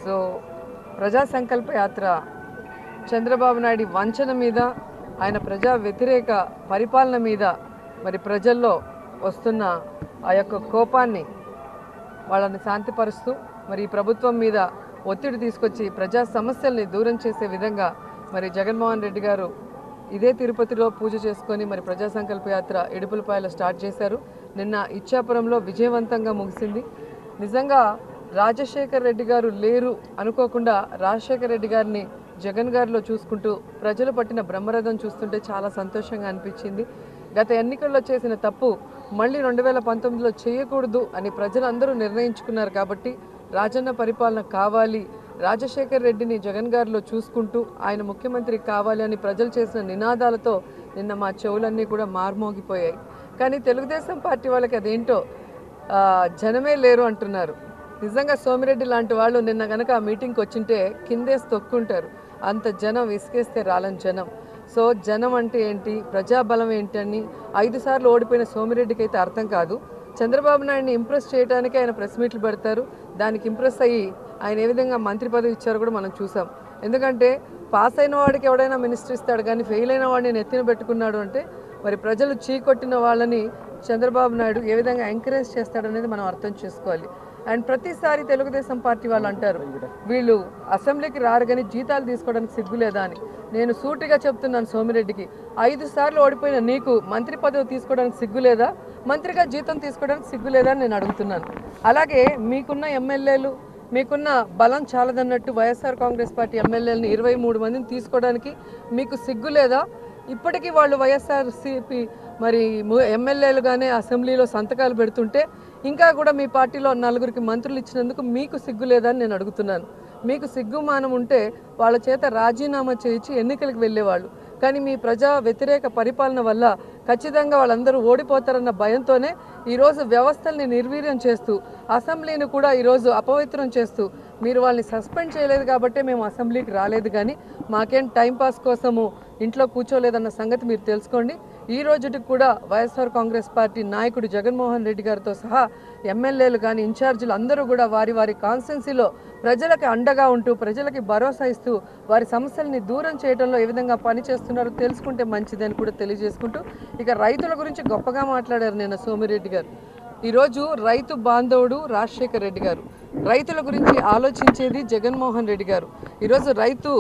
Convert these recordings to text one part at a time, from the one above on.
So ప్రజా సంకల్ప యాత్ర చంద్రబాబు నాయుడు వంచన మీద, ఆయన ప్రజా వ్యతిరేక పరిపాలన మీద మరి ప్రజల్లో వస్తున్న ఆ యొక్క కోపాన్ని వాళ్ళని శాంతిపరుస్తూ మరి ఈ ప్రభుత్వం మీద ఒత్తిడి తీసుకొచ్చి ప్రజా సమస్యల్ని దూరం చేసే విధంగా మరి జగన్మోహన్ రెడ్డి గారు ఇదే తిరుపతిలో పూజ చేసుకొని మరి ప్రజా సంకల్ప యాత్ర ఇడుపులపాయలో స్టార్ట్ చేశారు. నిన్న ఇచ్చాపురంలో విజయవంతంగా ముగిసింది. నిజంగా రాజశేఖర్ రెడ్డి గారు లేరు అనుకోకుండా రాజశేఖర రెడ్డి గారిని జగన్ గారిలో చూసుకుంటూ ప్రజలు పట్టిన బ్రహ్మరథం చూస్తుంటే చాలా సంతోషంగా అనిపించింది. గత ఎన్నికల్లో చేసిన తప్పు మళ్ళీ 2019లో చేయకూడదు అని ప్రజలందరూ నిర్ణయించుకున్నారు. కాబట్టి రాజన్న పరిపాలన కావాలి, రాజశేఖర్ రెడ్డిని జగన్ గారిలో చూసుకుంటూ ఆయన ముఖ్యమంత్రి కావాలి అని ప్రజలు చేసిన నినాదాలతో నిన్న మా చెవులన్నీ కూడా మార్మోగిపోయాయి. కానీ తెలుగుదేశం పార్టీ వాళ్ళకి అదేంటో జనమే లేరు అంటున్నారు. నిజంగా సోమిరెడ్డి లాంటి వాళ్ళు నిన్న కనుక ఆ మీటింగ్కి వచ్చింటే కిందేసి తొక్కుంటారు. అంత జనం, ఇసుకేస్తే రాలని జనం. సో జనం అంటే ఏంటి, ప్రజాబలం ఏంటని 5 సార్లు ఓడిపోయిన సోమిరెడ్డికి అయితే అర్థం కాదు. చంద్రబాబు నాయుడిని ఇంప్రెస్ చేయడానికి ఆయన ప్రెస్ మీట్లు పెడతారు. దానికి ఇంప్రెస్ అయ్యి ఆయన ఏ విధంగా మంత్రి పదవి ఇచ్చారో కూడా మనం చూసాం. ఎందుకంటే పాస్ అయిన వాడికి ఎవడైనా మినిస్టర్ ఇస్తాడు, కానీ ఫెయిల్ అయిన వాడిని నెత్తిన పెట్టుకున్నాడు అంటే మరి ప్రజలు చీకొట్టిన వాళ్ళని చంద్రబాబు నాయుడు ఏ విధంగా ఎంకరేజ్ చేస్తాడనేది మనం అర్థం చేసుకోవాలి. అండ్ ప్రతిసారి తెలుగుదేశం పార్టీ వాళ్ళు అంటారు వీళ్ళు అసెంబ్లీకి రారు కానీ జీతాలు తీసుకోవడానికి సిగ్గులేదా అని. నేను సూటిగా చెప్తున్నాను సోమిరెడ్డికి, 5 సార్లు ఓడిపోయిన నీకు మంత్రి పదవి తీసుకోవడానికి సిగ్గులేదా, మంత్రిగా జీతం తీసుకోవడానికి సిగ్గులేదా అని నేను అడుగుతున్నాను. అలాగే మీకున్న ఎమ్మెల్యేలు, మీకున్న బలం చాలదన్నట్టు వైఎస్ఆర్ కాంగ్రెస్ పార్టీ ఎమ్మెల్యేలని 23 మందిని తీసుకోవడానికి మీకు సిగ్గులేదా? ఇప్పటికీ వాళ్ళు వైఎస్ఆర్సీపీ మరి ఎమ్మెల్యేలుగానే అసెంబ్లీలో సంతకాలు పెడుతుంటే ఇంకా కూడా మీ పార్టీలో 4గురికి మంత్రులు ఇచ్చినందుకు మీకు సిగ్గు లేదని నేను అడుగుతున్నాను. మీకు సిగ్గుమానం ఉంటే వాళ్ళ చేత రాజీనామా చేయించి ఎన్నికలకు వెళ్ళేవాళ్ళు. కానీ మీ ప్రజా వ్యతిరేక పరిపాలన వల్ల ఖచ్చితంగా వాళ్ళందరూ ఓడిపోతారన్న భయంతోనే ఈరోజు వ్యవస్థల్ని నిర్వీర్యం చేస్తూ అసెంబ్లీని కూడా ఈరోజు అపవిత్రం చేస్తూ మీరు వాళ్ళని సస్పెండ్ చేయలేదు కాబట్టే మేము అసెంబ్లీకి రాలేదు, కానీ మాకేం టైంపాస్ కోసము ఇంట్లో కూర్చోలేదన్న సంగతి మీరు తెలుసుకోండి. ఈ రోజుకి కూడా వైఎస్ఆర్ కాంగ్రెస్ పార్టీ నాయకుడు జగన్మోహన్ రెడ్డి గారితో సహా ఎమ్మెల్యేలు కానీ ఇన్ఛార్జీలు అందరూ కూడా వారి వారి కాన్స్టిట్యున్సీలో ప్రజలకి అండగా ఉంటూ ప్రజలకి భరోసా ఇస్తూ వారి సమస్యల్ని దూరం చేయడంలో ఏ విధంగా పనిచేస్తున్నారో తెలుసుకుంటే మంచిదని కూడా తెలియజేసుకుంటూ ఇక రైతుల గురించి గొప్పగా మాట్లాడారు నిన్న సోమిరెడ్డి గారు. ఈరోజు రైతు బాంధవుడు రాజశేఖర్ రెడ్డి గారు, రైతుల గురించి ఆలోచించేది జగన్మోహన్ రెడ్డి గారు. ఈరోజు రైతు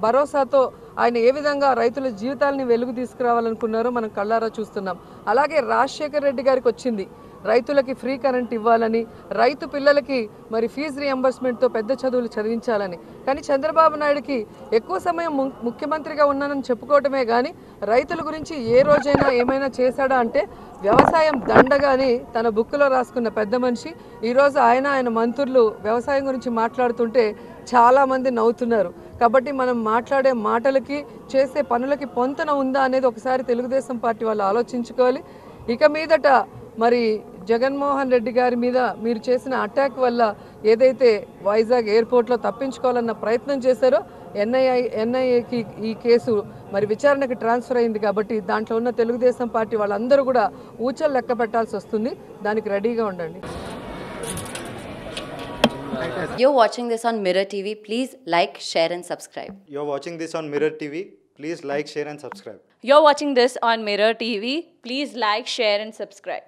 భరోసాతో ఆయన ఏ విధంగా రైతుల జీవితాలని వెలుగు తీసుకురావాలనుకున్నారో మనం కళ్ళారా చూస్తున్నాం. అలాగే రాజశేఖర్ రెడ్డి గారికి వచ్చింది రైతులకి ఫ్రీ కరెంట్ ఇవ్వాలని, రైతు పిల్లలకి మరి ఫీజు రియంబర్స్మెంట్తో పెద్ద చదువులు చదివించాలని. కానీ చంద్రబాబు నాయుడుకి ఎక్కువ సమయం ముఖ్యమంత్రిగా ఉన్నానని చెప్పుకోవటమే కానీ రైతుల గురించి ఏ రోజైనా ఏమైనా చేశాడా అంటే వ్యవసాయం దండగాని తన బుక్లో రాసుకున్న పెద్ద మనిషి. ఈరోజు ఆయన మంత్రులు వ్యవసాయం గురించి మాట్లాడుతుంటే చాలామంది నవ్వుతున్నారు. కాబట్టి మనం మాట్లాడే మాటలకి చేసే పనులకి పొంతన ఉందా అనేది ఒకసారి తెలుగుదేశం పార్టీ వాళ్ళు ఆలోచించుకోవాలి. ఇక మీదట మరి జగన్మోహన్ రెడ్డి గారి మీద మీరు చేసిన అటాక్ వల్ల ఏదైతే వైజాగ్ ఎయిర్పోర్ట్లో తప్పించుకోవాలన్న ప్రయత్నం చేశారో ఎన్ఐఏకి ఈ కేసు మరి విచారణకు ట్రాన్స్ఫర్ అయింది. కాబట్టి దాంట్లో ఉన్న తెలుగుదేశం పార్టీ వాళ్ళందరూ కూడా ఊచలు లెక్క పెట్టాల్సి వస్తుంది. దానికి రెడీగా ఉండండి. You're watching this on Mirror TV. Please like, share and subscribe. You're watching this on Mirror TV. Please like, share and subscribe. You're watching this on Mirror TV. Please like, share and subscribe.